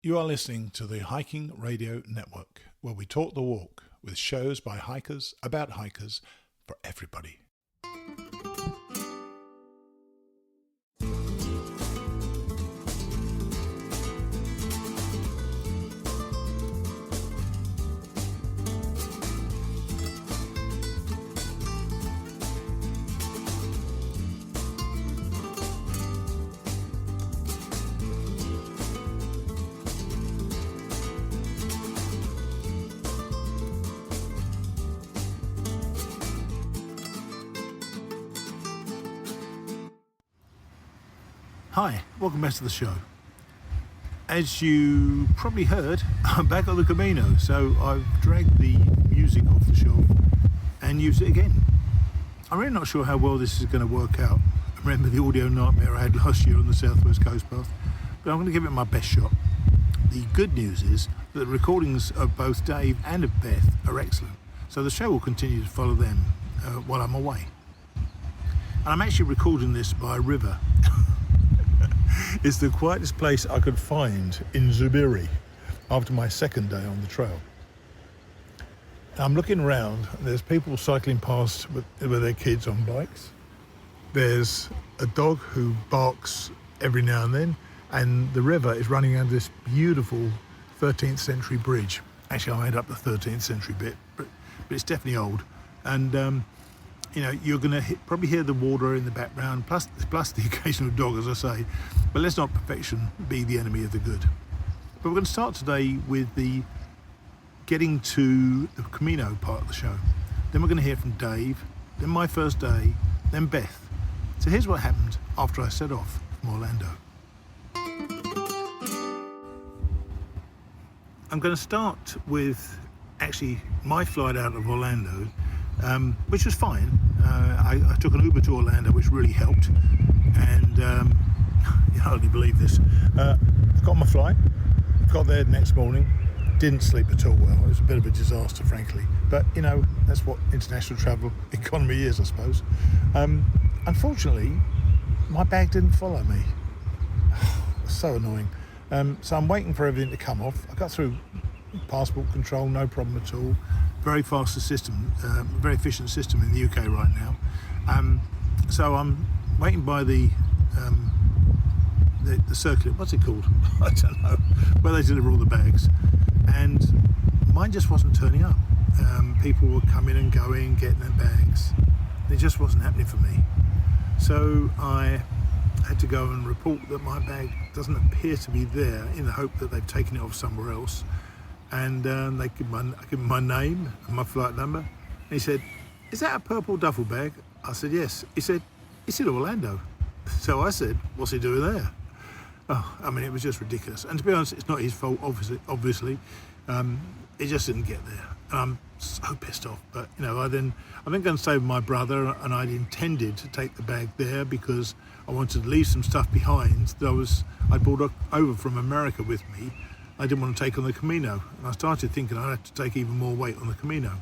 You are listening to the Hiking Radio Network, where we talk the walk with shows by hikers, about hikers, for everybody. Hi, welcome back to the show. As you probably heard, I'm back on the Camino, so I've dragged the music off the shelf and used it again. I'm really not sure how well this is going to work out. I remember the audio nightmare I had last year on the Southwest Coast Path, but I'm going to give it my best shot. The good news is that the recordings of both Dave and of Beth are excellent, so the show will continue to follow them while I'm away. And I'm actually recording this by a river. It's the quietest place I could find in Zubiri after my second day on the trail. I'm looking around, there's people cycling past with their kids on bikes. There's a dog who barks every now and then, and the river is running under this beautiful 13th century bridge. Actually, I made up the 13th century bit, but it's definitely old. And you're going to probably hear the water in the background, plus the occasional dog, as I say. But let's not perfection be the enemy of the good. But we're going to start today with the getting to the Camino part of the show. Then we're going to hear from Dave, then my first day, then Beth. So here's what happened after I set off from Orlando. I'm going to start with actually my flight out of Orlando, which was fine. I took an Uber to Orlando, which really helped, and you hardly believe this. I got my flight, got there the next morning, didn't sleep at all well. It was a bit of a disaster, frankly, but that's what international travel economy is, I suppose. Unfortunately, my bag didn't follow me. So annoying. So I'm waiting for everything to come off. I got through passport control, no problem at all. Very fast system, very efficient system in the UK right now. So I'm waiting by the circuit, what's it called? I don't know, where they deliver all the bags. And mine just wasn't turning up. People were coming and going, getting their bags. It just wasn't happening for me. So I had to go and report that my bag doesn't appear to be there, in the hope that they've taken it off somewhere else. And they give my name and my flight number. And he said, "Is that a purple duffel bag?" I said, "Yes." He said, "It's in Orlando." So I said, "What's he doing there?" Oh, I mean, it was just ridiculous. And to be honest, it's not his fault, obviously. It just didn't get there. I'm so pissed off. But, I then going to stay with my brother, and I'd intended to take the bag there because I wanted to leave some stuff behind that I'd brought over from America with me. I didn't want to take on the Camino, and I started thinking I'd have to take even more weight on the Camino.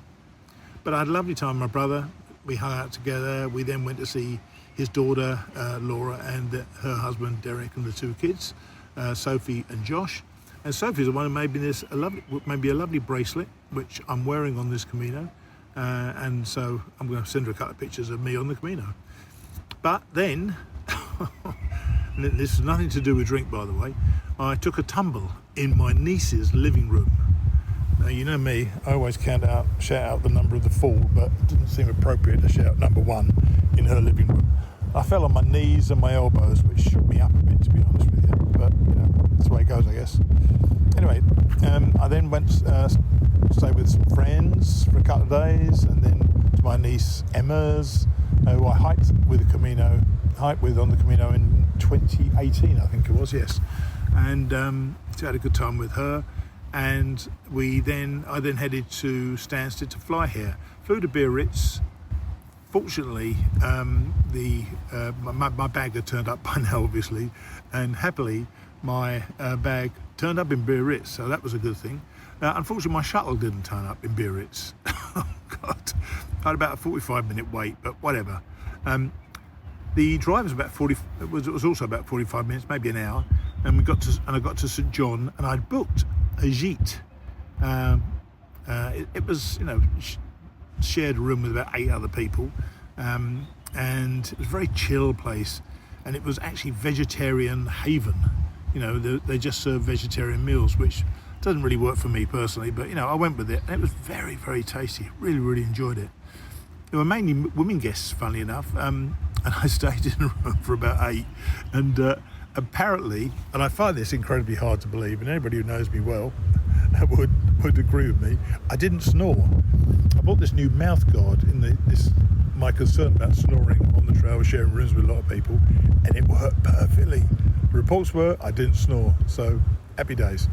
But I had a lovely time with my brother. We hung out together. We then went to see his daughter, Laura, and her husband, Derek, and the two kids, Sophie and Josh. And Sophie's the one who made me a lovely bracelet, which I'm wearing on this Camino. And so I'm going to send her a couple of pictures of me on the Camino. But then, this has nothing to do with drink, by the way, I took a tumble in my niece's living room. Now, you know me, I always shout out the number of the fall, but it didn't seem appropriate to shout number 1 in her living room. I fell on my knees and my elbows, which shook me up a bit, to be honest with you, but that's the way it goes, I guess. Anyway, I then went to stay with some friends for a couple of days, and then to my niece Emma's, who I hiked with on the Camino in 2018, I think it was, yes. And so I had a good time with her, and I then headed to Stansted to fly here. Flew to Biarritz. Fortunately, my bag had turned up by now, obviously, and happily my bag turned up in Biarritz, so that was a good thing. Unfortunately, my shuttle didn't turn up in Biarritz. Oh God, I had about a 45-minute wait, but whatever. The drive was was also about 45 minutes, maybe an hour. and I got to St John, and I'd booked a gîte. Um, it was, shared a room with about 8 other people, and it was a very chill place, and it was actually vegetarian haven. They just serve vegetarian meals, which doesn't really work for me personally, but I went with it, and it was very, very tasty. Really, really enjoyed it. There were mainly women guests, funnily enough, and I stayed in a room for about 8. And apparently, and I find this incredibly hard to believe, and anybody who knows me well would agree with me, I didn't snore. I bought this new mouth guard my concern about snoring on the trail, sharing rooms with a lot of people, and it worked perfectly. The reports were I didn't snore, so happy days.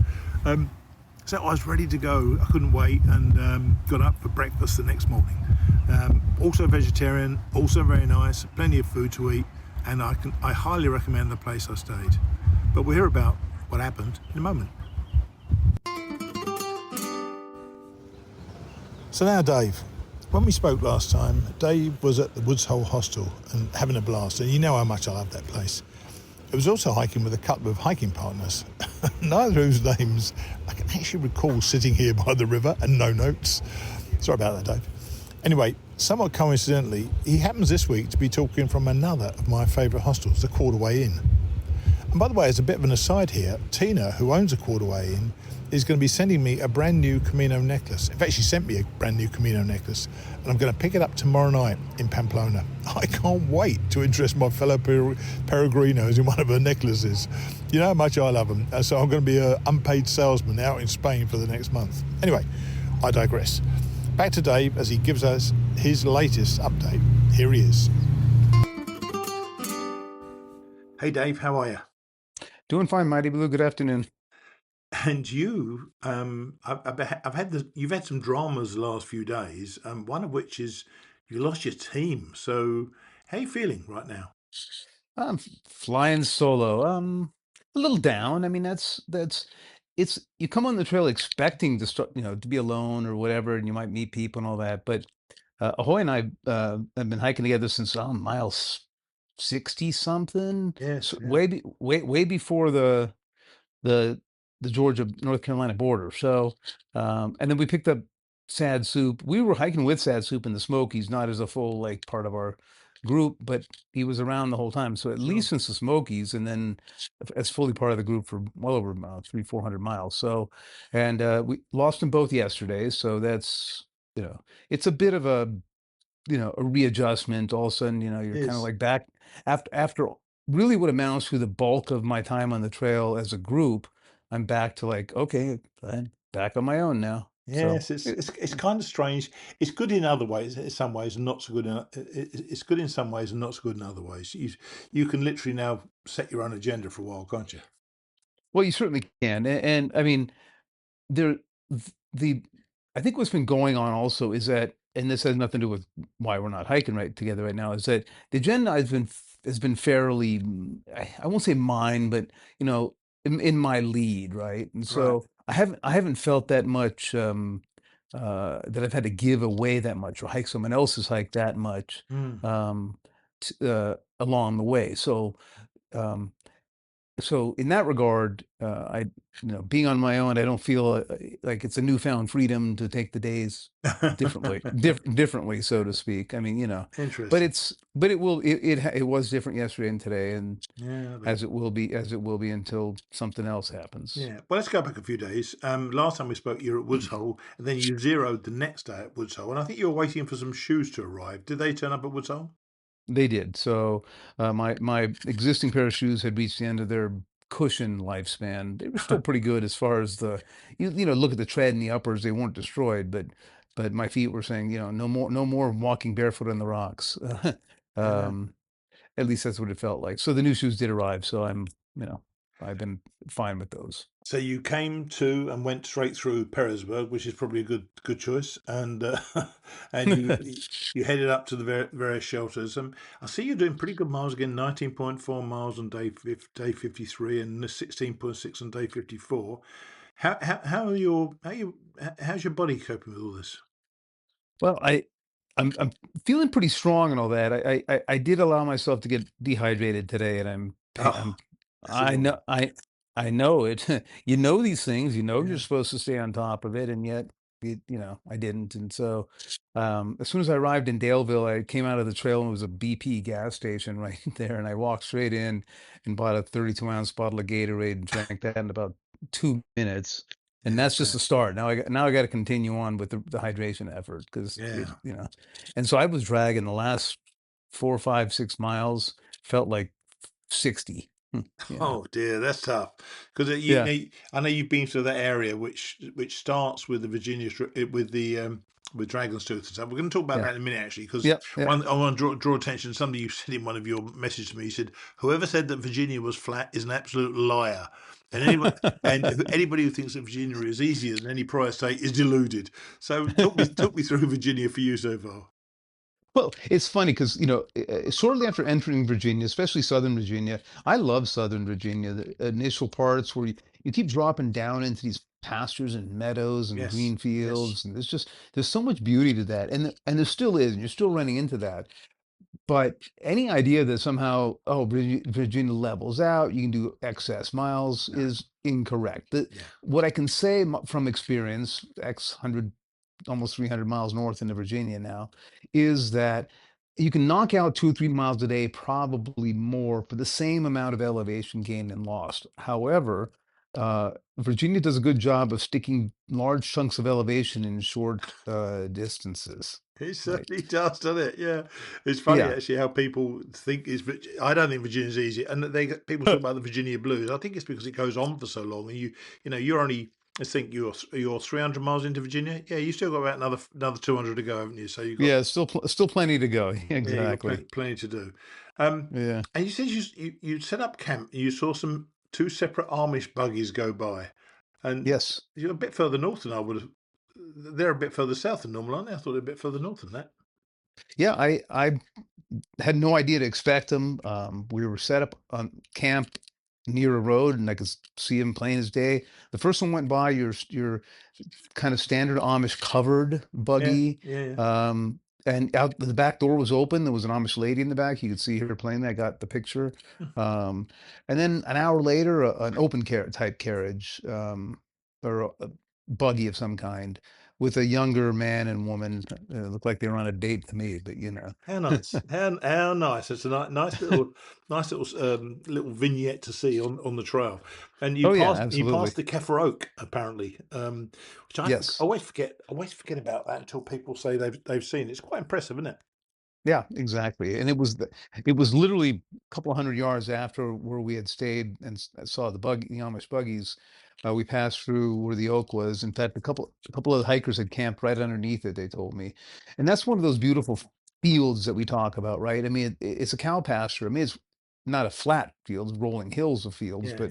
So I was ready to go. I couldn't wait, and got up for breakfast the next morning. Also vegetarian, also very nice, plenty of food to eat, and I highly recommend the place I stayed. But we'll hear about what happened in a moment. So now, Dave, when we spoke last time, Dave was at the Woods Hole Hostel and having a blast, and you know how much I love that place. It was also hiking with a couple of hiking partners, neither of whose names I can actually recall sitting here by the river and no notes. Sorry about that, Dave. Anyway, somewhat coincidentally, he happens this week to be talking from another of my favourite hostels, the Quarterway Inn. And by the way, as a bit of an aside here, Tina, who owns a Quarterway Inn, is going to be sending me a brand new Camino necklace. In fact, she sent me a brand new Camino necklace, and I'm going to pick it up tomorrow night in Pamplona. I can't wait to interest my fellow peregrinos in one of her necklaces. You know how much I love them, so I'm going to be an unpaid salesman out in Spain for the next month. Anyway, I digress. Back to Dave as he gives us his latest update. Here he is. Hey Dave, how are you? Doing fine, Mighty Blue. Good afternoon. And you, I've had you've had some dramas the last few days. One of which is you lost your team. So how are you feeling right now? I'm flying solo. A little down. I mean, that's it's you come on the trail expecting to start, to be alone or whatever, and you might meet people and all that. But Ahoy and I have been hiking together since miles 60 something, Yes, so yeah. way before the the Georgia North Carolina border. So, and then we picked up Sad Soup. We were hiking with Sad Soup in the Smokies, not as a full like part of our group, but he was around the whole time. So at Sure. least since the Smokies, and then as fully part of the group for well over 300-400 miles. So, and we lost them both yesterday. So that's it's a bit of a readjustment. All of a sudden, you're kind of Yes. like back after really what amounts to the bulk of my time on the trail as a group. I'm back to like, okay, I'm back on my own now. So Yes, it's kind of strange. It's good in other ways, in some ways, and not so good. It's good in some ways and not so good in other ways. You can literally now set your own agenda for a while, can't you? well, you certainly can, and I mean, there the I think what's been going on also is that, and this has nothing to do with why we're not hiking right together right now, is that the agenda has been fairly, I won't say mine, but in my lead, right? And Right. so I haven't felt that much, that I've had to give away that much or hike someone else's hike that much, Mm. um, along the way. Um, so in that regard, being on my own, I don't feel like it's a newfound freedom to take the days differently, so to speak. I mean, but Interesting. it was different yesterday and today, and Yeah, I bet. as it will be until something else happens. Yeah. Well, let's go back a few days. Last time we spoke, you were at Woods Hole, and then you zeroed the next day at Woods Hole, and I think you were waiting for some shoes to arrive. Did they turn up at Woods Hole? They did. So my existing pair of shoes had reached the end of their cushion lifespan. They were still pretty good as far as look at the tread and the uppers. They weren't destroyed, but my feet were saying, no more walking barefoot on the rocks. Yeah. um, at least that's what it felt like. So the new shoes did arrive. So you know, I've been fine with those. So you came to and went straight through Petersburg, which is probably a good choice, and and you headed up to the various shelters. I see you're doing pretty good miles again, 19.4 miles on day 53 and 16.6 on day 54. How's your body coping with all this? Well, I'm feeling pretty strong and all that. I did allow myself to get dehydrated today, and Oh, I'm that's I know annoying. I know it. You know these things, you know you're Yeah, supposed to stay on top of it, and yet I didn't. And so, as soon as I arrived in Daleville, I came out of the trail and it was a BP gas station right there, and I walked straight in and bought a 32-ounce bottle of Gatorade and drank that in about 2 minutes. And yeah, that's just fair. the start. Now I got to continue on with the hydration effort because Yeah. and so I was dragging the last 4, 5, 6 miles, felt like 60. Oh dear, that's tough. Because Yeah. I know you've been through that area, which starts with the with the with Dragon's Tooth and stuff. We're going to talk about Yeah. that in a minute, actually, because Yep. Yep. one I want to draw attention to something you said in one of your messages to me. You said, "Whoever said that Virginia was flat is an absolute liar." And anybody who thinks that Virginia is easier than any prior state is deluded. So talk me through Virginia for you so far. Well, it's funny because, shortly after entering Virginia, especially Southern Virginia, I love Southern Virginia. The initial parts where you keep dropping down into these pastures and meadows and Yes, green yes, fields, and there's so much beauty to that, and there still is, and you're still running into that. But any idea that somehow, oh, Virginia levels out, you can do excess miles no, is incorrect. yeah, What I can say from experience, X hundred, almost 300 miles north into Virginia now, is that you can knock out 2 or 3 miles a day, probably more, for the same amount of elevation gained and lost. However, Virginia does a good job of sticking large chunks of elevation in short distances. it Right. certainly does, doesn't it? Yeah, it's funny Yeah. actually how people think is. I don't think Virginia's easy, and people talk about the Virginia blues. I think it's because it goes on for so long, and you're only. I think you're 300 miles into Virginia. Yeah, you still got about another 200 to go, haven't you? So you got Yeah, still plenty to go. yeah, you got Exactly. plenty to do. Um, Yeah. and you said you set up camp. And you saw two separate Amish buggies go by, and Yes. you're a bit further north than I would have. They're a bit further south than normal, aren't they? I thought they're a bit further north than that. Yeah, I had no idea to expect them. We were set up on camp near a road, and I could see him plain as day. The first one went by your kind of standard Amish covered Yeah, buggy, yeah, yeah. and out the back door was open. There was an Amish lady in the back. You could see her plainly. I got the picture. Um, and then an hour later, an open type carriage, or a buggy of some kind, with a younger man and woman. Looked like they were on a date to me, but How nice! How nice! It's a nice little vignette to see on the trail. And Oh yeah, you absolutely. passed the Kefir Oak apparently, which Yes. always forget. Always forget about that until people say they've seen it. It's quite impressive, isn't it? Yeah, exactly. And it was literally a couple of 100 yards after where we had stayed and saw the Amish buggies. We passed through where the oak was. In fact, a couple of hikers had camped right underneath it, they told me. And that's one of those beautiful fields that we talk about, right? I mean, it's a cow pasture. I mean, it's not a flat field, it's rolling hills of fields, Yeah,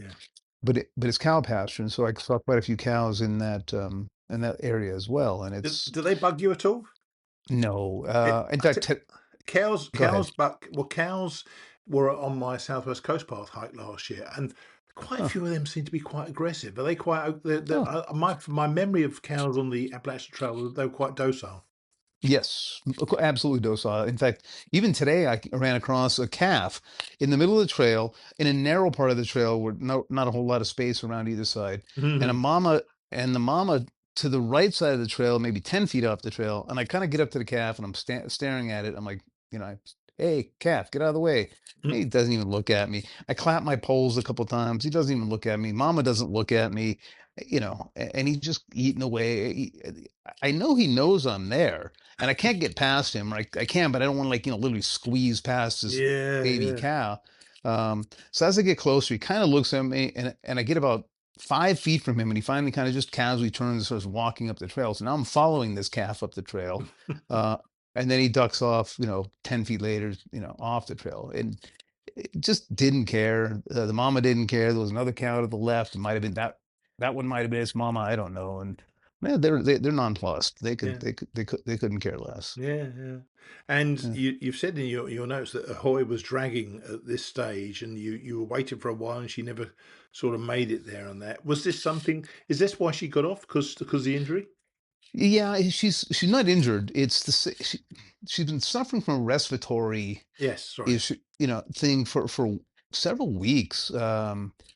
but yeah. it's cow pasture. And so I saw quite a few cows in that area as well. And it's Do they bug you at all? no, in I fact, think cows, go ahead. cows were on my Southwest Coast Path hike last year, and quite a Huh. few of them seem to be quite aggressive. Are they quite? Oh. My memory of cows on the Appalachian Trail, they were quite docile. Yes, absolutely docile. In fact, even today I ran across a calf in the middle of the trail in a narrow part of the trail where not a whole lot of space around either side, and a Mhm. mama and the mama to the right side of the trail, maybe 10 feet off the trail, and I kind of get up to the calf and I'm staring at it. I'm like, hey, calf, get out of the way. He doesn't even look at me. I clap my poles a couple times. He doesn't even look at me. Mama doesn't look at me, and he's just eating away. I know he knows I'm there and I can't get past him. I can, but I don't want to literally squeeze past this Yeah, baby yeah. cow. So as I get closer, he kind of looks at me, and I get about 5 feet from him, and he finally kind of just casually turns and starts walking up the trail. So now I'm following this calf up the trail, uh, and then he ducks off, 10 feet later, off the trail, and it just didn't care. The mama didn't care. There was another cow to the left. It might have been that one might have been his mama. I don't know. And man, they're nonplussed. Yeah. They couldn't care less. Yeah, yeah. And Yeah. you've said in your notes that Ahoy was dragging at this stage, and you were waiting for a while, and she never sort of made it there. On that, was this something? Is this why she got off? Because the injury? Yeah, she's not injured. It's she's been suffering from a respiratory Yes, sorry. issue, thing for several weeks,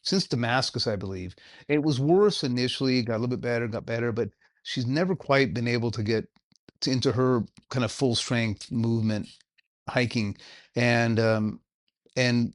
since Damascus, I believe. It was worse initially, got a little bit better, got better, but she's never quite been able to get into her kind of full strength movement hiking. And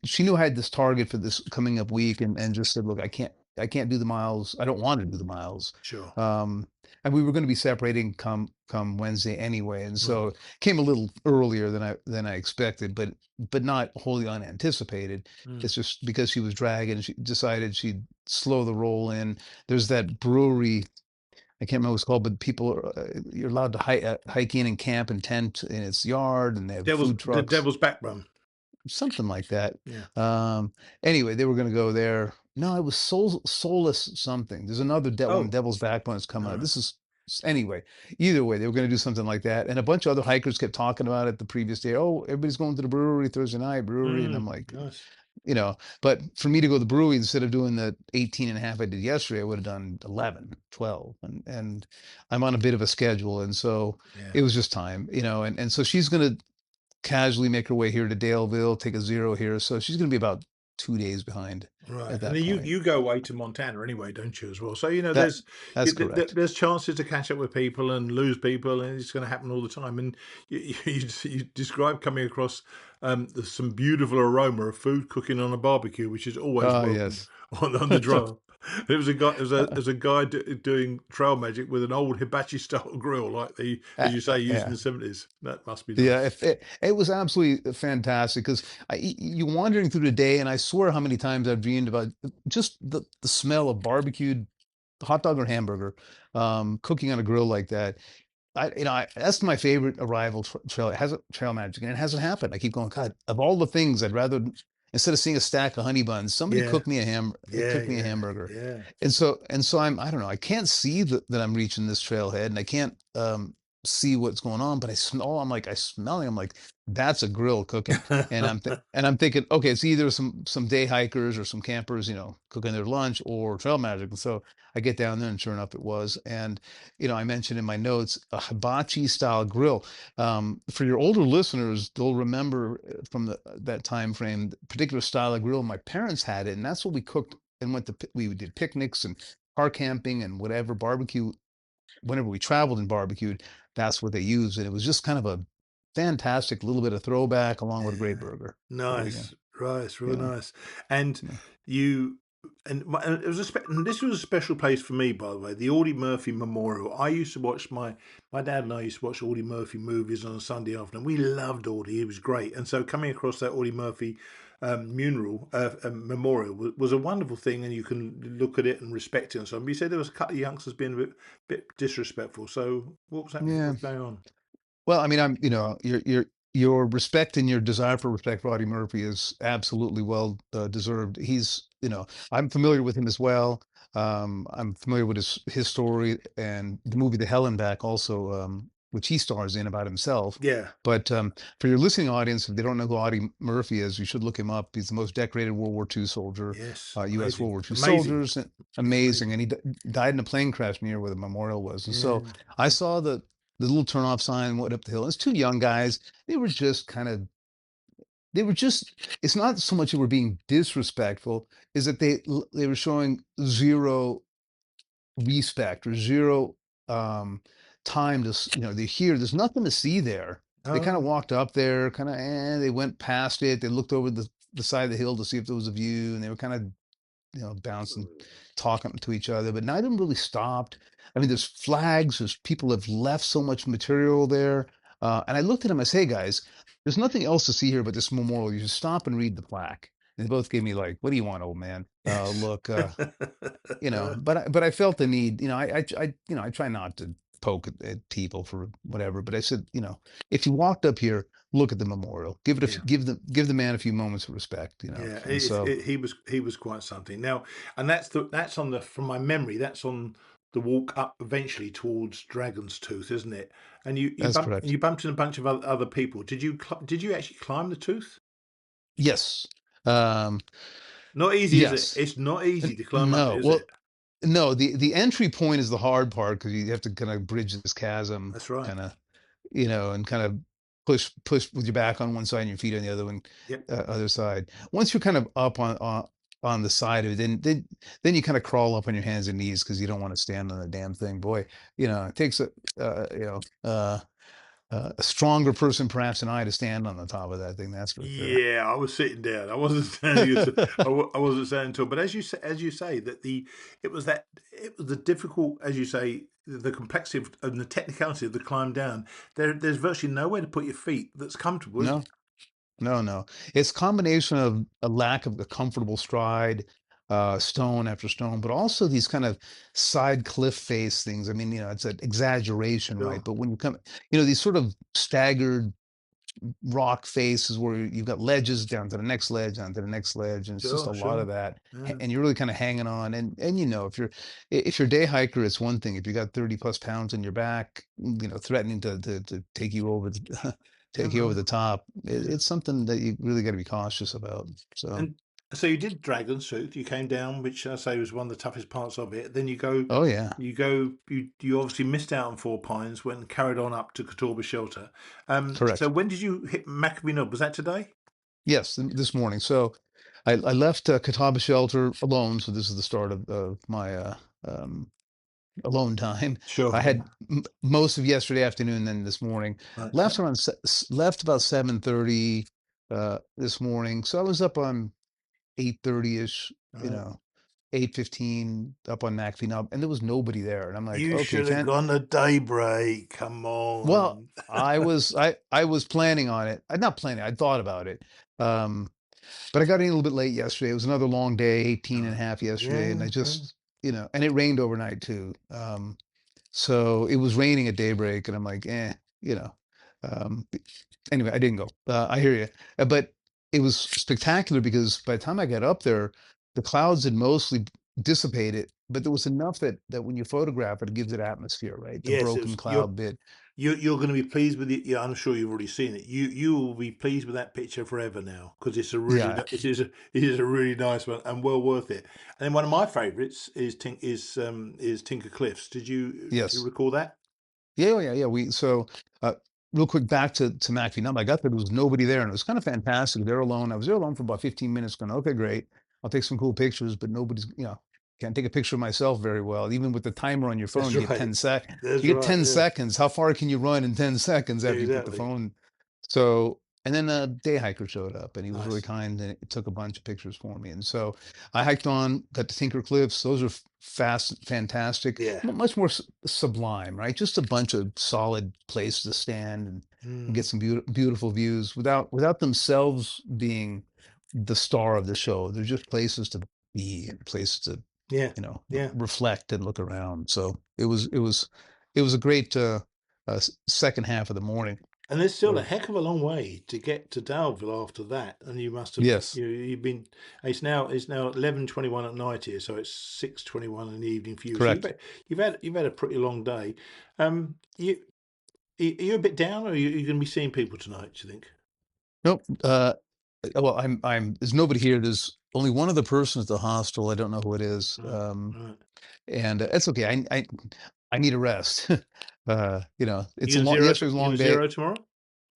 she knew I had this target for this coming up week, and just said, "Look, I can't do the miles. I don't want to do the miles." Sure. Um, and we were going to be separating come Wednesday anyway, and Mm, so came a little earlier than I expected, but not wholly unanticipated. mm. It's just because she was dragging, she decided she'd slow the roll in. There's that brewery. I can't remember what it's called, but people are, you're allowed to hike in and camp and tent in its yard, and they have food The trucks. Devil's Backbone. Something like that. Yeah. Um, anyway, they were gonna go there. No, it was Soulless something. There's another one, Oh, Devil's Backbone is coming all out. right. This is anyway, either way, they were gonna do something like that, and a bunch of other hikers kept talking about it the previous day. "Oh, everybody's going to the brewery Thursday night, brewery," and I'm like, Nice. but for me to go to the brewery instead of doing the 18 and a half I did yesterday, I would have done 11, 12, and I'm on a bit of a schedule, and so Yeah. it was just time, and so she's gonna casually make her way here to Daleville, take a 0 here, so she's gonna be about 2 days behind Right, at and that then point. you go away to Montana anyway, don't you, as well? So, That that's correct. there's chances to catch up with people and lose people, and it's gonna happen all the time, and you describe coming across, some beautiful aroma of food cooking on a barbecue, which is always Ah, welcomed yes. on the drive. There was a guy there's a guy doing trail magic with an old hibachi style grill like as you say, used in Yeah. the '70s. That must be Yeah, nice. if it was absolutely fantastic 'cause you wandering through the day, and I swear how many times I've dreamed about just the smell of barbecued hot dog or hamburger, cooking on a grill like that. That's my favorite arrival trail. It hasn't trail magic, and it hasn't happened. I keep going, God, of all the things, I'd rather instead of seeing a stack of honey buns, somebody Yeah. Yeah, cook me a yeah, hamburger. yeah. And so I don't know. I can't see that I'm reaching this trailhead, and I can't see what's going on, but I smell it. I'm like, that's a grill cooking, and I'm thinking, okay, it's either some day hikers or some campers, cooking their lunch, or trail magic. And so I get down there, and sure enough, it was. And I mentioned in my notes a hibachi style grill. For your older listeners, they'll remember from that time frame, the particular style of grill. My parents had it, and that's what we cooked and we did picnics and car camping and whatever barbecue. Whenever we traveled and barbecued, that's what they used, and it was just kind of a fantastic little bit of throwback along with a great Yeah. burger. What are you Nice. gonna, Right, it's you real know? nice. And Yeah. you and it was and this was a special place for me, by the way, the Audie Murphy Memorial. I used to watch my dad and I used to watch Audie Murphy movies on a Sunday afternoon. We loved Audie; he was great. And so coming across that Audie Murphy memorial was a wonderful thing, and you can look at it and respect it and so on. But you said there was a couple of youngsters being a bit disrespectful. So what was that? Yeah. What's going on? Well, I mean, your respect and your desire for respect for Audie Murphy is absolutely well deserved. I'm familiar with him as well. I'm familiar with his story and the movie The Hell and Back also, which he stars in about himself. Yeah. But for your listening audience, if they don't know who Audie Murphy is, you should look him up. He's the most decorated World War II soldier, Yes. U.S. World Amazing. War II Amazing. soldiers, amazing. Amazing. And he died in a plane crash near where the memorial was. And so Yeah. I saw the little turnoff sign went up the hill. It's two young guys. They were just they were just, it's not so much they were being disrespectful, is that they were showing zero respect or zero um time to, they hear there's nothing to see there. They kind of Oh. walked up there, they went past it. They looked over the side of the hill to see if there was a view, and they were kind of bouncing, talking to each other, but none of them really stopped. I mean, there's flags, there's people have left so much material there. And I looked at them, I say, "Hey, guys, there's nothing else to see here but this memorial. You should stop and read the plaque." And they both gave me like, "What do you want, old man? Look, but I felt the need, I try not to poke at people for whatever, but I said, if you walked up here, look at the memorial, Yeah. give the man a few moments of respect, Yeah, and so he was quite something. Now, and that's on the from my memory. That's on the walk up eventually towards Dragon's Tooth, isn't it? And that's correct. you bumped into a bunch of other people. Did you actually climb the tooth? Yes. Um, Not easy, is it? yes. It's not easy to climb up it, No. is Well, it? no, the entry point is the hard part because you have to kind of bridge this chasm, That's right. kind of, and kind of push with your back on one side and your feet on the other one, Yep. other side. Once you're kind of up on the side of it, then you kind of crawl up on your hands and knees because you don't want to stand on the damn thing. Boy, it takes a stronger person perhaps than I to stand on the top of that thing. That's for sure. Yeah, I was sitting down. I wasn't standing. I wasn't standing tall. But as you say, it was the difficult, as you say, the complexity and the technicality of the climb down. There's virtually nowhere to put your feet that's comfortable, is No, no, no. It's a combination of a lack of a comfortable stride, stone after stone, but also these kind of side cliff face things. I mean, it's an exaggeration, right? Sure, But when you come, these sort of staggered rock faces where you've got ledges down to the next ledge, down to the next ledge, and it's just a lot sure. of that. Yeah, And you're really kind of hanging on. And if you're a day hiker, it's one thing. If you got 30 plus pounds in your back, threatening to take you over the yeah, take you over right. the top, Yeah. it's something that you really got to be cautious about. So, And so you did Dragon Suit. You came down, which I say was one of the toughest parts of it. Then you go, oh yeah, you obviously missed out on Four Pines, went and carried on up to Catawba Shelter. So correct. when did you hit McAvee? Was that today? Yes, this morning. So, I left Catawba Shelter alone. So this is the start of my um, alone time. Sure. I Yeah. had most of yesterday afternoon, then this morning. Right. Left about 7:30 this morning. So I was up on 8:30 ish. You Right. know, 8:15 up on McPhee, and there was nobody there. And I'm like, You okay, should have gone to daybreak. Come well, on. I was planning on it. I'm not planning. I thought about it. Um, but I got in a little bit late yesterday. It was another long day, 18 and a Right. half yesterday, and Yeah. I Yeah. just, and it rained overnight too. So it was raining at daybreak, and I'm like, you know. B- anyway, I didn't go. I hear you, but it was spectacular because by the time I got up there, the clouds had mostly dissipated, but there was enough that when you photograph it, it gives it atmosphere, right? The Yes. broken You're cloud bit. you're going to be pleased with it. Yeah, I'm sure you've already seen it. You will be pleased with that picture forever now because it's a really Yeah. it is a really nice one and well worth it. And then one of my favourites is Tinker Cliffs. Do you Yes. recall that? Yeah, oh, yeah, yeah. Uh, real quick, back to McAfee. I got there, there was nobody there, and it was kind of fantastic. They're alone. I was there alone for about 15 minutes. Going, okay, great. I'll take some cool pictures, but nobody's, can't take a picture of myself very well. Even with the timer on your phone, That's you get right. 10 sec. That's You get right. 10 Yeah. seconds. How far can you run in 10 seconds after you put the Exactly. phone? So, and then a day hiker showed up, and he was really Nice. kind, and it took a bunch of pictures for me. And so I hiked on, got to Tinker Cliffs. Those are fast, fantastic, Yeah. much more sublime, right? Just a bunch of solid places to stand and Mm. get some beautiful views without themselves being the star of the show. They're just places to be and places to Yeah. Yeah. reflect and look around. So it was a great second half of the morning. And there's still a So heck of a long way to get to Daleville after that, and you must have yes, you've been. It's now 11:21 at night here, so it's 6:21 in the evening for you. So correct. you've had a pretty long day. You are you a bit down, or are you going to be seeing people tonight? Do you think? Nope. Well, I'm. There's nobody here. There's only one other person at the hostel. I don't know who it is. Right, right. And it's okay. I need a rest. It's a long. Yesterday was a You long gonna day. zero tomorrow?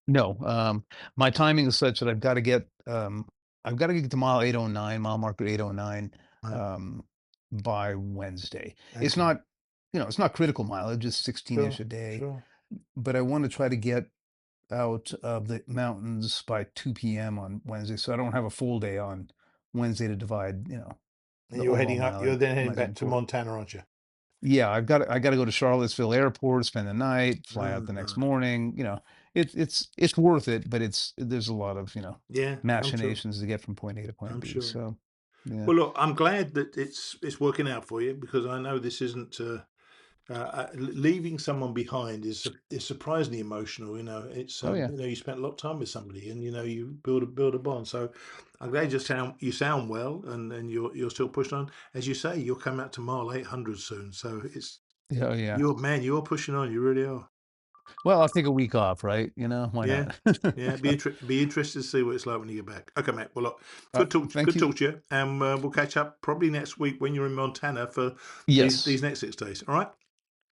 No, my timing is such that I've got to get to mile marker 809, Right. um, by Wednesday. It's Okay. not, it's not critical mileage. It's 16-ish Sure. a day, Sure. but I want to try to get out of the mountains by 2 p.m. on Wednesday, so I don't have a full day on Wednesday to divide, And the you're overall heading up. You're then heading mileage back in to four. Montana, aren't you? Yeah, I gotta go to Charlottesville Airport, spend the night, fly out the next Right. morning. It's worth it, but there's a lot of, Yeah, I'm sure. machinations to get from point A to point I'm B. sure. So yeah. Well, look, I'm glad that it's working out for you because I know this isn't. Leaving someone behind is surprisingly emotional. It's Oh yeah. you spent a lot of time with somebody, and you build a bond. So I'm glad you sound well, and you're still pushing on. As you say, you'll come out to mile 800 soon. So Yeah, oh yeah. you're pushing on. You really are. Well, I'll take a week off, right? Why Yeah, not? yeah. Be interested to see what it's like when you get back. Okay, mate. Well, look, Thank good you. talk to you, and we'll catch up probably next week when you're in Montana for these Yes. next 6 days. All right.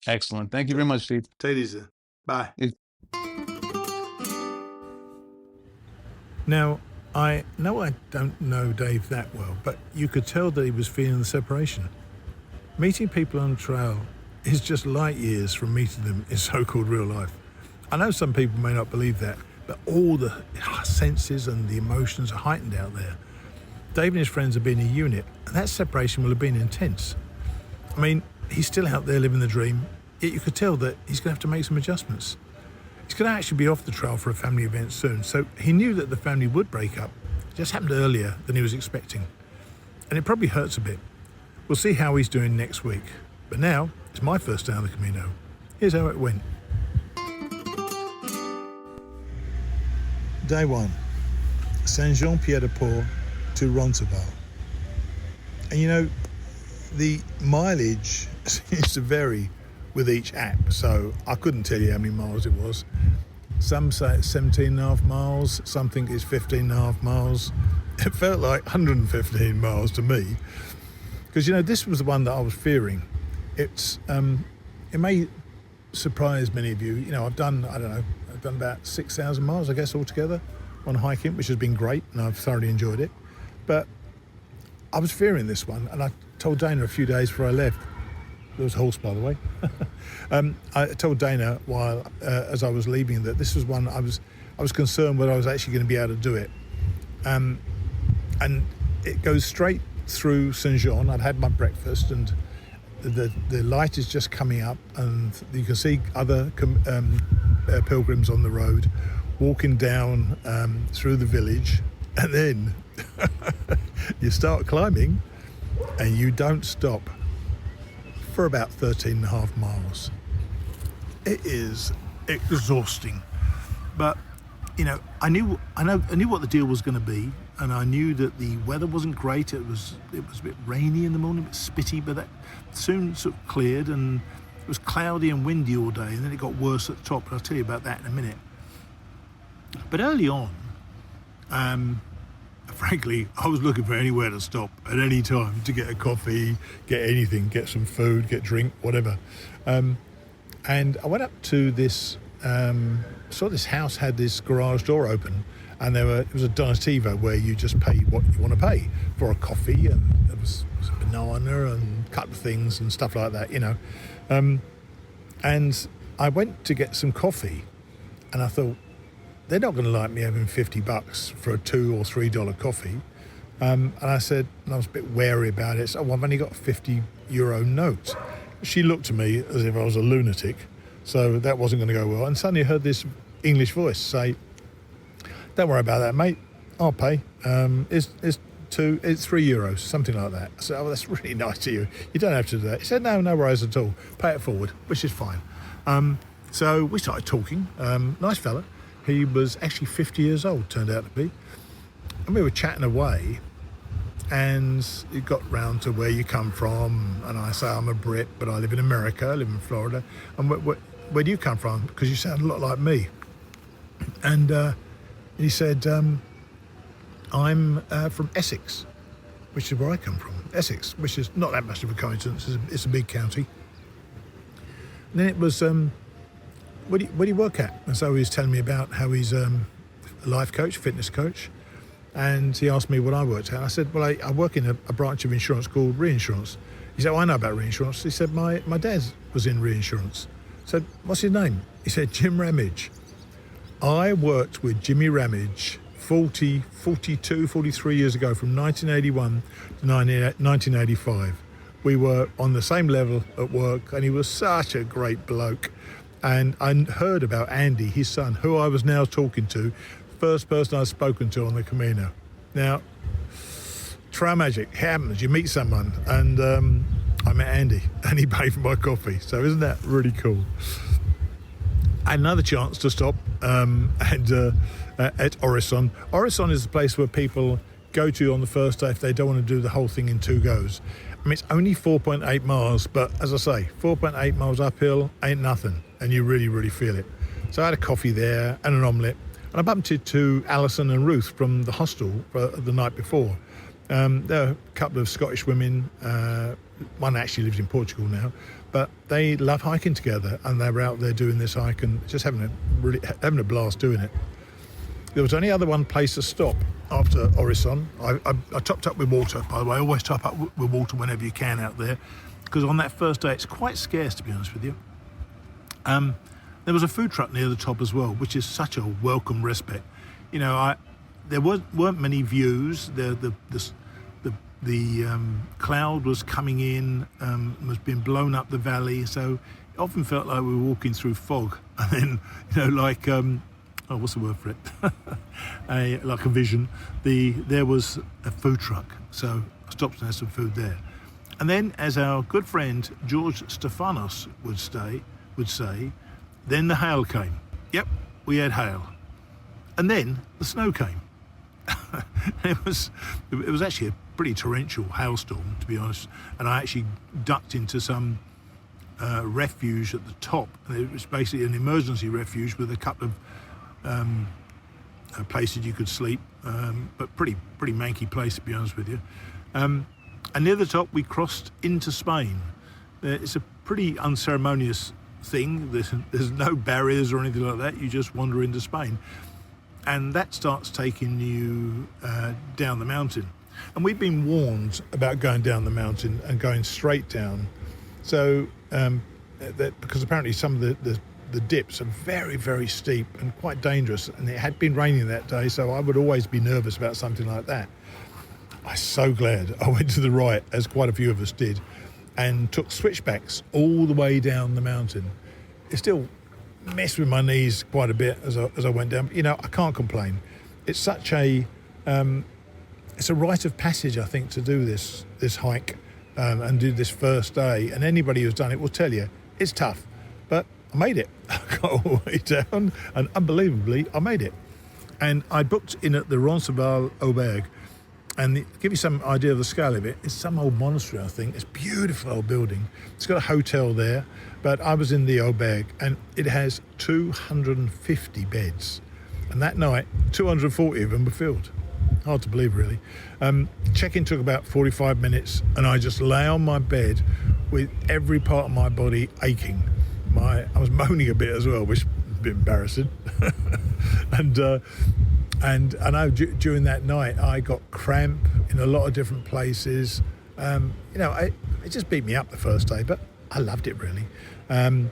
Excellent. Thank you very much, Steve. Take it easy. Bye. It, Now, I know I don't know Dave that well, but you could tell that he was feeling the separation. Meeting people on trail is just light years from meeting them in so-called real life. I know some people may not believe that, but all the senses and the emotions are heightened out there. Dave and his friends have been a unit, and that separation will have been intense. I mean, he's still out there living the dream, yet you could tell that he's going to have to make some adjustments. He's going to actually be off the trail for a family event soon, so he knew that the family would break up. It just happened earlier than he was expecting. And it probably hurts a bit. We'll see how he's doing next week. But now, it's my first day on the Camino. Here's how it went. Day 1, Saint-Jean-Pied-de-Port to Roncesvalles. And you know, the mileage seems to vary with each app, so I couldn't tell you how many miles it was. Some say it's 17.5 miles, some think it's 15.5 miles. It felt like 115 miles to me, because you know, this was the one that I was fearing. It may surprise many of you. You know, I've done about 6,000 miles, I guess, altogether on hiking, which has been great, and I've thoroughly enjoyed it. But I was fearing this one, and I told Dana a few days before I left. There was a horse, by the way. I told Dana while as I was leaving that this was one I was concerned whether I was actually going to be able to do it. And it goes straight through Saint-Jean. I'd had my breakfast, and the light is just coming up, and you can see other pilgrims on the road walking down through the village, and then you start climbing, and you don't stop for about 13.5 miles. It is exhausting, but you know, I knew what the deal was going to be, and I knew that the weather wasn't great. It was a bit rainy in the morning, a bit spitty, but that soon sort of cleared, and it was cloudy and windy all day, and then it got worse at the top, but I'll tell you about that in a minute. But early on, frankly, I was looking for anywhere to stop at any time to get a coffee, get anything, get some food, get drink, whatever. And I went up to this, saw this house had this garage door open, and it was a donativo where you just pay what you want to pay for a coffee, and there was a banana and a couple of things and stuff like that, you know. And I went to get some coffee, and I thought, they're not going to like me having $50 for a $2 or $3 coffee. And I said, and I was a bit wary about it, so I've only got a €50 note. She looked at me as if I was a lunatic, so that wasn't going to go well. And suddenly I heard this English voice say, "Don't worry about that, mate. I'll pay. It's €3, something like that." I said, "Oh, that's really nice of you. You don't have to do that." He said, "No worries at all. Pay it forward," which is fine. So we started talking. Nice fella. He was actually 50 years old, turned out to be. And we were chatting away, and it got round to where you come from. And I say, I'm a Brit, but I live in America, I live in Florida. And where do you come from? Because you sound a lot like me. And he said, I'm from Essex, which is where I come from. Essex, which is not that much of a coincidence. It's a big county. And then it was... Where do you work at? And so he was telling me about how he's a life coach, fitness coach, and he asked me what I worked at. I said, well, I work in a branch of insurance called reinsurance. He said, well, I know about reinsurance. He said, my dad was in reinsurance. I said, what's his name? He said, Jim Ramage. I worked with Jimmy Ramage 43 years ago, from 1981 to 1985. We were on the same level at work, and he was such a great bloke. And I heard about Andy, his son, who I was now talking to, first person I've spoken to on the Camino. Now, trail magic happens. You meet someone, and I met Andy, and he paid for my coffee. So isn't that really cool? Another chance to stop at Orison. Orison is the place where people go to on the first day if they don't want to do the whole thing in 2 goes. I mean, it's only 4.8 miles, but as I say, 4.8 miles uphill ain't nothing, and you really, really feel it. So I had a coffee there and an omelette, and I bumped into Alison and Ruth from the hostel the night before. There are a couple of Scottish women, one actually lives in Portugal now, but they love hiking together, and they were out there doing this hike and just having a blast doing it. There was only one place to stop after Orison. I topped up with water, by the way. Always top up with water whenever you can out there, because on that first day it's quite scarce, to be honest with you. There was a food truck near the top as well, which is such a welcome respite. You know, there weren't many views. The cloud was coming in, was being blown up the valley, so it often felt like we were walking through fog. And then, you know, like what's the word for it? Like a vision. There was a food truck, so I stopped and had some food there. And then, as our good friend George Stephanos would say, then the hail came. Yep, we had hail. And then the snow came. It was actually a pretty torrential hailstorm, to be honest. And I actually ducked into some refuge at the top. It was basically an emergency refuge with a couple of places you could sleep, but pretty manky place, to be honest with you. And near the top, we crossed into Spain. It's a pretty unceremonious thing. There's no barriers or anything like that. You just wander into Spain, and that starts taking you down the mountain. And we've been warned about going down the mountain and going straight down, so because apparently some of the dips are very, very steep and quite dangerous, and it had been raining that day, so I would always be nervous about something like that. I'm so glad I went to the right, as quite a few of us did, and took switchbacks all the way down the mountain. It still messed with my knees quite a bit as I went down, but, you know, I can't complain. It's such a it's a rite of passage, I think, to do this hike and do this first day. And anybody who's done it will tell you it's tough, but I made it. I got all the way down, and unbelievably, I made it. And I booked in at the Roncesvalles Auberge. And to give you some idea of the scale of it, it's some old monastery, I think. It's a beautiful old building. It's got a hotel there, but I was in the Auberge, and it has 250 beds. And that night, 240 of them were filled. Hard to believe, really. Check-in took about 45 minutes, and I just lay on my bed with every part of my body aching. I was moaning a bit as well, which was a bit embarrassing. And I know during that night I got cramp in a lot of different places. You know, it just beat me up the first day, but I loved it, really. And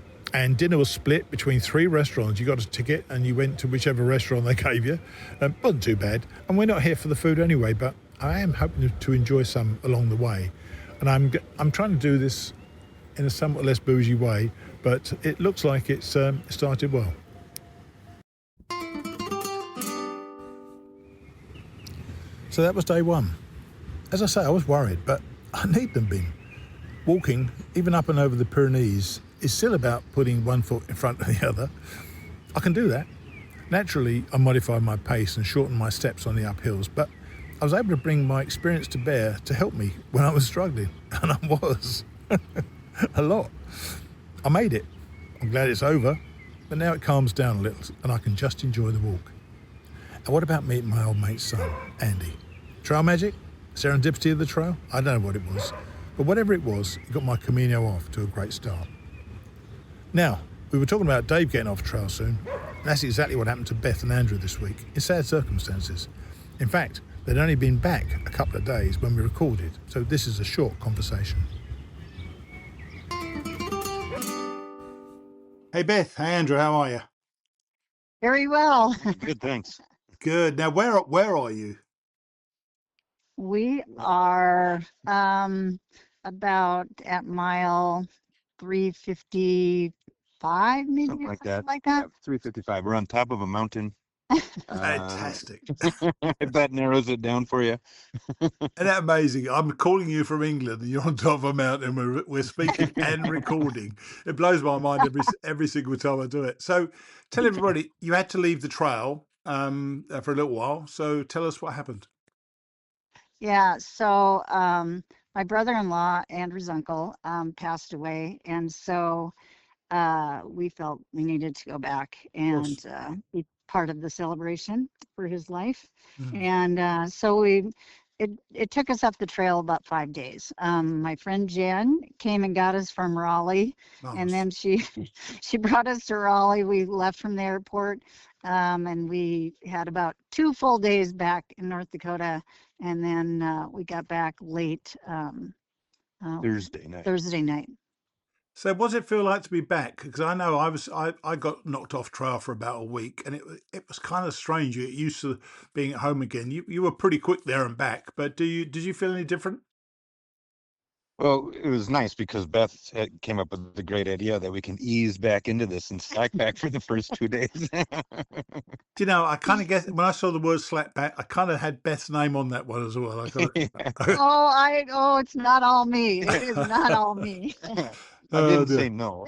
dinner was split between 3 restaurants. You got a ticket and you went to whichever restaurant they gave you. Wasn't too bad. And we're not here for the food anyway, but I am hoping to enjoy some along the way. And I'm trying to do this in a somewhat less bougie way, but it looks like it's started well. So that was day one. As I say, I was worried, but I need them been. Walking, even up and over the Pyrenees, is still about putting one foot in front of the other. I can do that. Naturally, I modified my pace and shortened my steps on the uphills, but I was able to bring my experience to bear to help me when I was struggling, and I was. A lot. I made it. I'm glad it's over, but now it calms down a little and I can just enjoy the walk. And what about meeting my old mate's son, Andy? Trail magic? Serendipity of the trail? I don't know what it was, but whatever it was, it got my Camino off to a great start. Now, we were talking about Dave getting off trail soon. That's exactly what happened to Beth and Andrew this week, in sad circumstances. In fact, they'd only been back a couple of days when we recorded, so this is a short conversation. Hey Beth, hey Andrew, how are you? Very well. Good, thanks. Good. Now, where are you? We are about at mile 355, maybe Something like that. like that. 355. We're on top of a mountain. Fantastic. If that narrows it down for you. Isn't that amazing? I'm calling you from England and you're on top of a mountain. We're speaking and recording. It blows my mind every single time I do it. So tell everybody, you had to leave the trail for a little while. So tell us what happened. Yeah, so my brother-in-law, Andrew's uncle, passed away, and so we felt we needed to go back and be part of the celebration for his life. Mm. And so we it took us up the trail about 5 days. My friend Jen came and got us from Raleigh, and Marvelous. then she brought us to Raleigh. We left from the airport, and we had about 2 full days back in North Dakota, and then we got back late Thursday night. Thursday night. So what does it feel like to be back? Because I know I got knocked off trail for about a week, and it was kind of strange. You get used to being at home again. You were pretty quick there and back, but did you feel any different? Well, it was nice because Beth came up with the great idea that we can ease back into this and slack back for the first 2 days. Do you know, I kind of guessed when I saw the word slack back, I kind of had Beth's name on that one as well. I thought, It's not all me. It is not all me. I didn't dear. say no.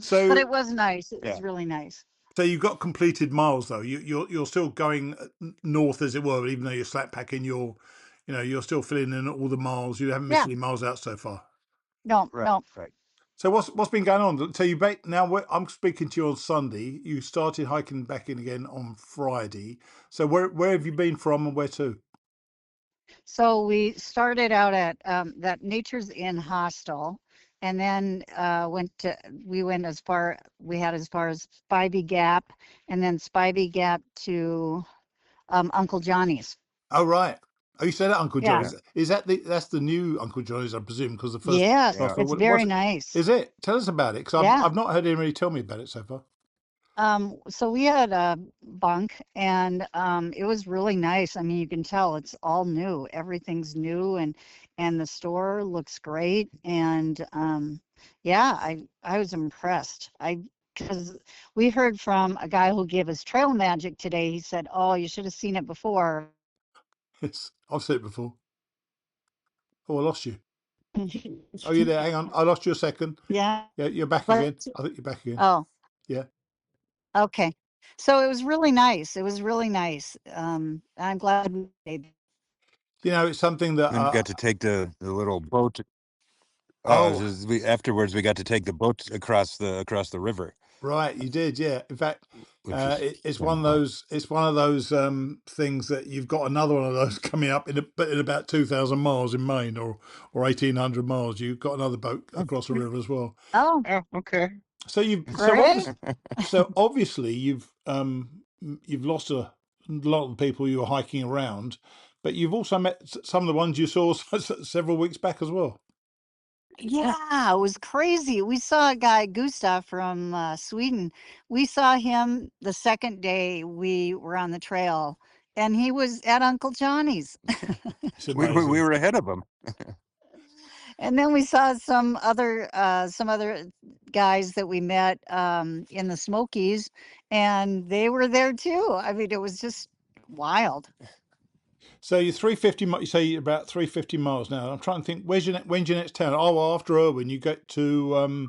So, But it was nice. It was Yeah. really nice. so you got completed miles though. You're still going north, as it were, even though you're slack packing. You're still filling in all the miles. You haven't missed Yeah. any miles out so far. No, Right, no. right. So what's been going on? So I'm speaking to you on Sunday. You started hiking back in again on Friday. So where have you been from and where to? So we started out at that Nature's Inn hostel, and then we had as far as Spivey Gap, and then Spivey Gap to Uncle Johnny's. Oh right. Oh, you said that Uncle Yeah. Johnny's. Is that's the new Uncle Johnny's, I presume, because the first. Yes, Yeah. it's What- very what's- nice. Is it? Tell us about it, because Yeah. I've not heard anybody tell me about it so far. So we had a bunk, and it was really nice. I mean, you can tell it's all new. Everything's new, and the store looks great. And yeah, I was impressed. Because we heard from a guy who gave us trail magic today. He said, "Oh, you should have seen it before." Yes, I've said it before. Oh, I lost you. Oh, you're there. Hang on, I lost you a second. Yeah. Yeah, you're back But- again. I think you're back again. Oh. Yeah. Okay. So it was really nice. It was really nice. I'm glad we stayed. It's something that Then we got to take the little boat. Oh. Afterwards we got to take the boat across the river. right, you did, yeah. In fact, Which is it's kinda one of fun. those. It's one of those things that you've got another one of those coming up in about 2,000 miles in Maine, or 1,800 miles. You've got another boat across the river as well. Oh, Oh, okay. So Great. obviously you've lost a lot of the people you were hiking around, but you've also met some of the ones you saw several weeks back as well. yeah, it was crazy. We saw a guy, Gustav from Sweden. We saw him the second day we were on the trail, and he was at Uncle Johnny's. It's We amazing. were ahead of them. And then we saw some other guys that we met in the Smokies, and they were there too. I mean, it was just wild. So you're 350. You say you're about 350 miles now. I'm trying to think. When's your next town? Oh, well, after Irwin, you get to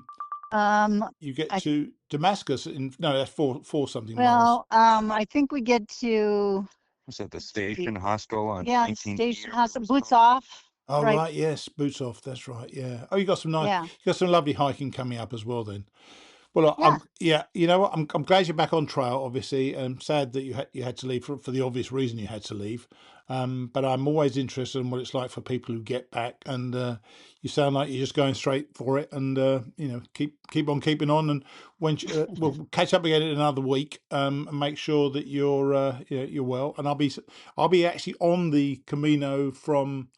I- to Damascus. No, that's four something miles. Well, I think we get to Was that the station hostel on yeah, 19 station years house, or boots so? off. Oh right. right, yes, boots off. That's right. Yeah. Oh, you got some Yeah. you got some lovely hiking coming up as well then. Well, Yeah. you know what? I'm glad you're back on trail. Obviously, I'm sad that you had to leave for the obvious reason you had to leave. But I'm always interested in what it's like for people who get back, and you sound like you're just going straight for it, and keep on keeping on. And we'll catch up again in another week, and make sure that you're well. And I'll be actually on the Camino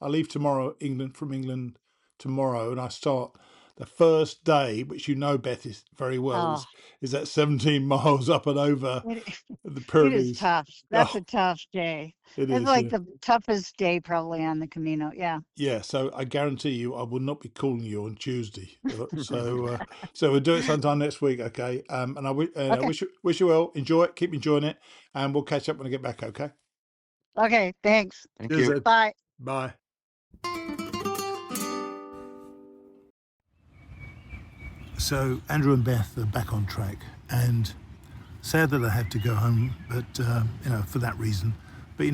I leave tomorrow from England tomorrow, and I start. The first day, which Beth is very well, is that 17 miles up and over It, the it Pyrenees. is tough. That's Oh, a tough day. it It's is, like yeah. the toughest day probably on the Camino. Yeah. Yeah, so I guarantee you, I will not be calling you on Tuesday. So we'll do it sometime next week, okay? And I Okay. wish you well. Enjoy it. Keep enjoying it, and we'll catch up when I get back, okay? Okay. Thanks. Thank Cheers, you. Ed. Bye. Bye. So Andrew and Beth are back on track, and sad that I have to go home, but for that reason. But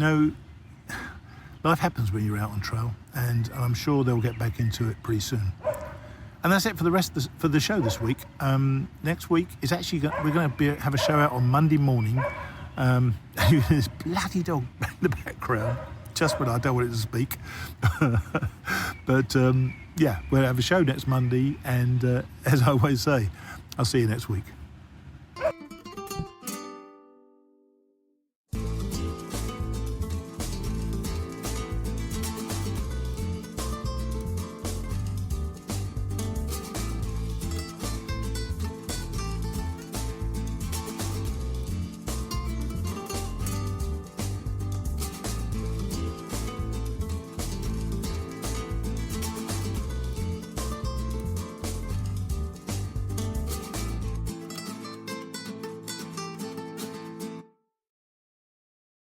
life happens when you're out on trail, and I'm sure they'll get back into it pretty soon. And that's it for for the show this week. Next week is actually we're going to have a show out on Monday morning. This bloody dog in the background. just when I don't want it to speak. But yeah, we'll have a show next Monday, and as I always say, I'll see you next week.